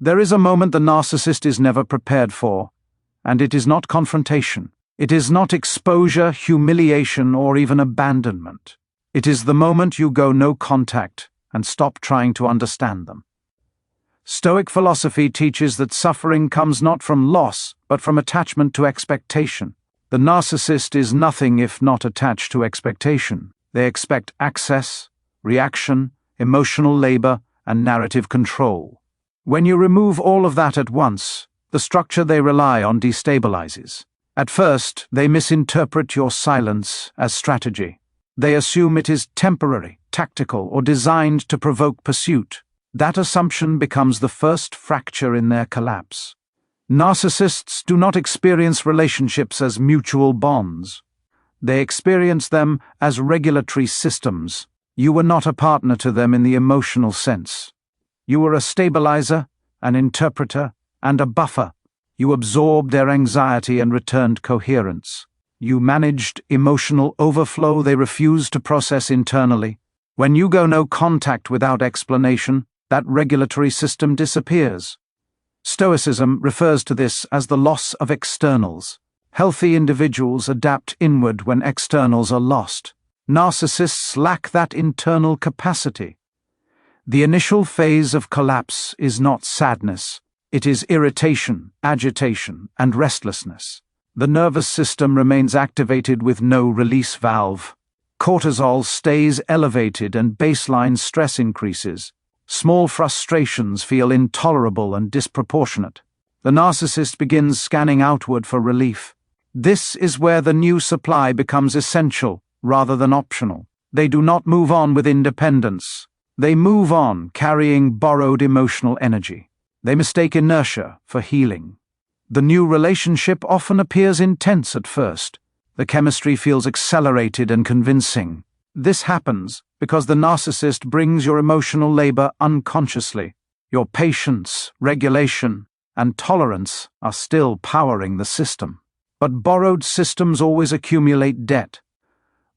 There is a moment the narcissist is never prepared for, and it is not confrontation. It is not exposure, humiliation, or even abandonment. It is the moment you go no contact and stop trying to understand them. Stoic philosophy teaches that suffering comes not from loss, but from attachment to expectation. The narcissist is nothing if not attached to expectation. They expect access, reaction, emotional labor, and narrative control. When you remove all of that at once, the structure they rely on destabilizes. At first, they misinterpret your silence as strategy. They assume it is temporary, tactical, or designed to provoke pursuit. That assumption becomes the first fracture in their collapse. Narcissists do not experience relationships as mutual bonds. They experience them as regulatory systems. You were not a partner to them in the emotional sense. You were a stabilizer, an interpreter, and a buffer. You absorbed their anxiety and returned coherence. You managed emotional overflow they refused to process internally. When you go no contact without explanation, that regulatory system disappears. Stoicism refers to this as the loss of externals. Healthy individuals adapt inward when externals are lost. Narcissists lack that internal capacity. The initial phase of collapse is not sadness. It is irritation, agitation, and restlessness. The nervous system remains activated with no release valve. Cortisol stays elevated and baseline stress increases. Small frustrations feel intolerable and disproportionate. The narcissist begins scanning outward for relief. This is where the new supply becomes essential rather than optional. They do not move on with independence. They move on carrying borrowed emotional energy. They mistake inertia for healing. The new relationship often appears intense at first. The chemistry feels accelerated and convincing. This happens because the narcissist brings your emotional labor unconsciously. Your patience, regulation, and tolerance are still powering the system. But borrowed systems always accumulate debt.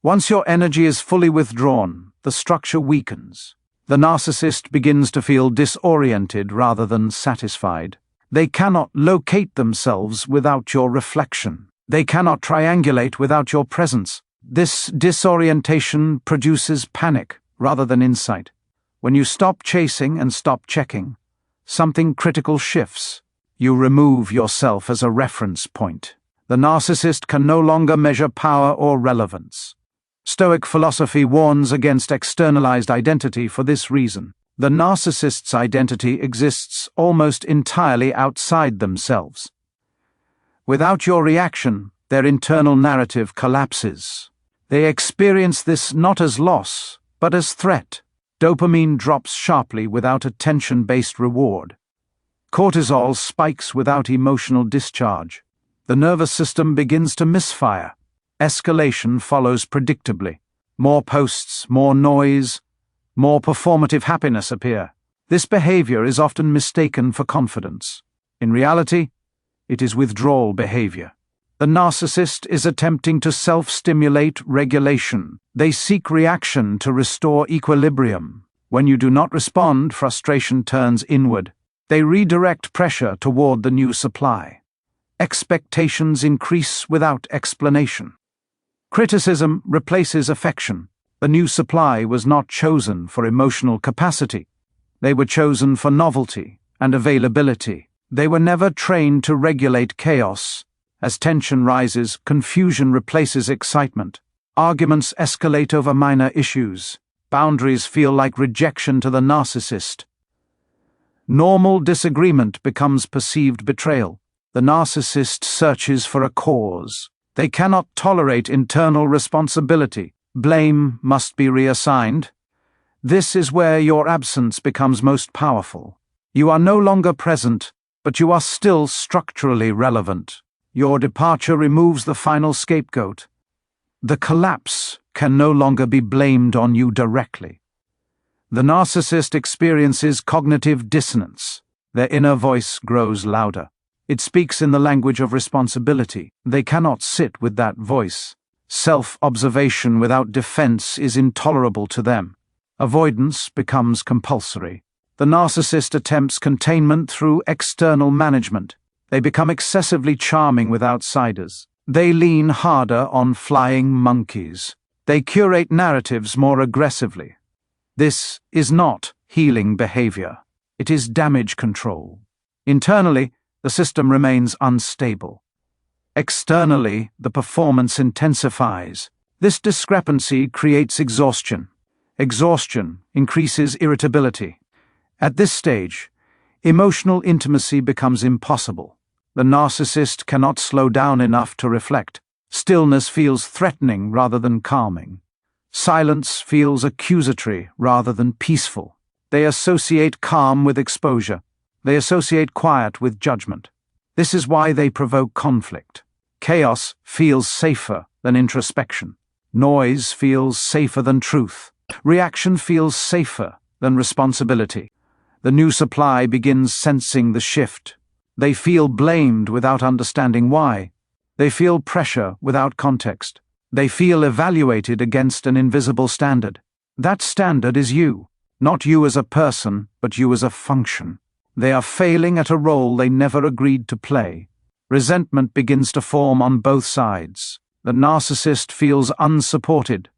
Once your energy is fully withdrawn, the structure weakens. The narcissist begins to feel disoriented rather than satisfied. They cannot locate themselves without your reflection. They cannot triangulate without your presence. This disorientation produces panic rather than insight. When you stop chasing and stop checking, something critical shifts. You remove yourself as a reference point. The narcissist can no longer measure power or relevance. Stoic philosophy warns against externalized identity for this reason. The narcissist's identity exists almost entirely outside themselves. Without your reaction, their internal narrative collapses. They experience this not as loss, but as threat. Dopamine drops sharply without attention-based reward. Cortisol spikes without emotional discharge. The nervous system begins to misfire. Escalation follows predictably. More posts, more noise, more performative happiness appear. This behavior is often mistaken for confidence. In reality, it is withdrawal behavior. The narcissist is attempting to self-stimulate regulation. They seek reaction to restore equilibrium. When you do not respond, frustration turns inward. They redirect pressure toward the new supply. Expectations increase without explanation. Criticism replaces affection. The new supply was not chosen for emotional capacity. They were chosen for novelty and availability. They were never trained to regulate chaos. As tension rises, confusion replaces excitement. Arguments escalate over minor issues. Boundaries feel like rejection to the narcissist. Normal disagreement becomes perceived betrayal. The narcissist searches for a cause. They cannot tolerate internal responsibility. Blame must be reassigned. This is where your absence becomes most powerful. You are no longer present, but you are still structurally relevant. Your departure removes the final scapegoat. The collapse can no longer be blamed on you directly. The narcissist experiences cognitive dissonance. Their inner voice grows louder. It speaks in the language of responsibility. They cannot sit with that voice. Self-observation without defense is intolerable to them. Avoidance becomes compulsory. The The narcissist attempts containment through external management. They become excessively charming with outsiders. They lean harder on flying monkeys. They curate narratives more aggressively. This is not healing behavior. It is damage control. Internally, the system remains unstable. Externally, the performance intensifies. This discrepancy creates exhaustion. Exhaustion increases irritability. At this stage, emotional intimacy becomes impossible. The narcissist cannot slow down enough to reflect. Stillness feels threatening rather than calming. Silence feels accusatory rather than peaceful. They associate calm with exposure. They associate quiet with judgment. This is why they provoke conflict. Chaos feels safer than introspection. Noise feels safer than truth. Reaction feels safer than responsibility. The new supply begins sensing the shift. They feel blamed without understanding why. They feel pressure without context. They feel evaluated against an invisible standard. That standard is you. Not you as a person, but you as a function. They are failing at a role they never agreed to play. Resentment begins to form on both sides. The narcissist feels unsupported.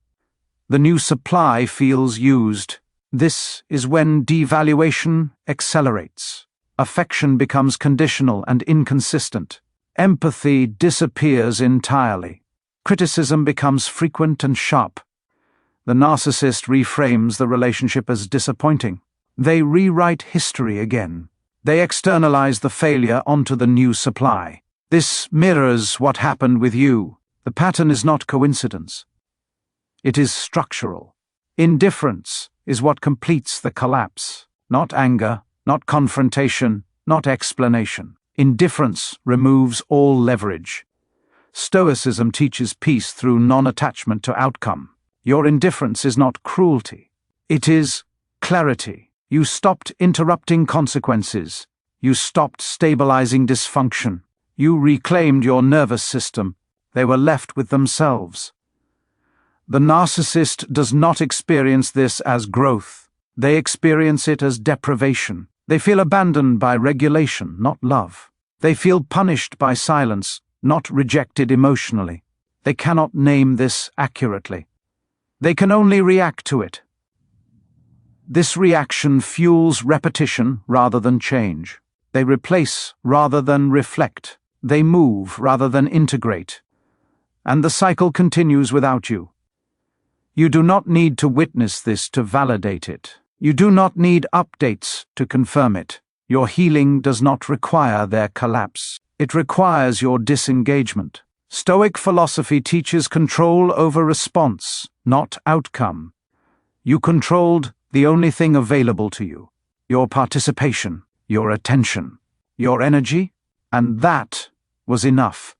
The new supply feels used. This is when devaluation accelerates. Affection becomes conditional and inconsistent. Empathy disappears entirely. Criticism becomes frequent and sharp. The narcissist reframes the relationship as disappointing. They rewrite history again. They externalize the failure onto the new supply. This mirrors what happened with you. The pattern is not coincidence. It is structural. Indifference is what completes the collapse. Not anger, not confrontation, not explanation. Indifference removes all leverage. Stoicism teaches peace through non-attachment to outcome. Your indifference is not cruelty. It is clarity. You stopped interrupting consequences. You stopped stabilizing dysfunction. You reclaimed your nervous system. They were left with themselves. The narcissist does not experience this as growth. They experience it as deprivation. They feel abandoned by regulation, not love. They feel punished by silence, not rejected emotionally. They cannot name this accurately. They can only react to it. This reaction fuels repetition rather than change. They replace rather than reflect. They move rather than integrate. And the cycle continues without you. You do not need to witness this to validate it. You do not need updates to confirm it. Your healing does not require their collapse. It requires your disengagement. Stoic philosophy teaches control over response, not outcome. You controlled the only thing available to you: your participation, your attention, your energy, and that was enough.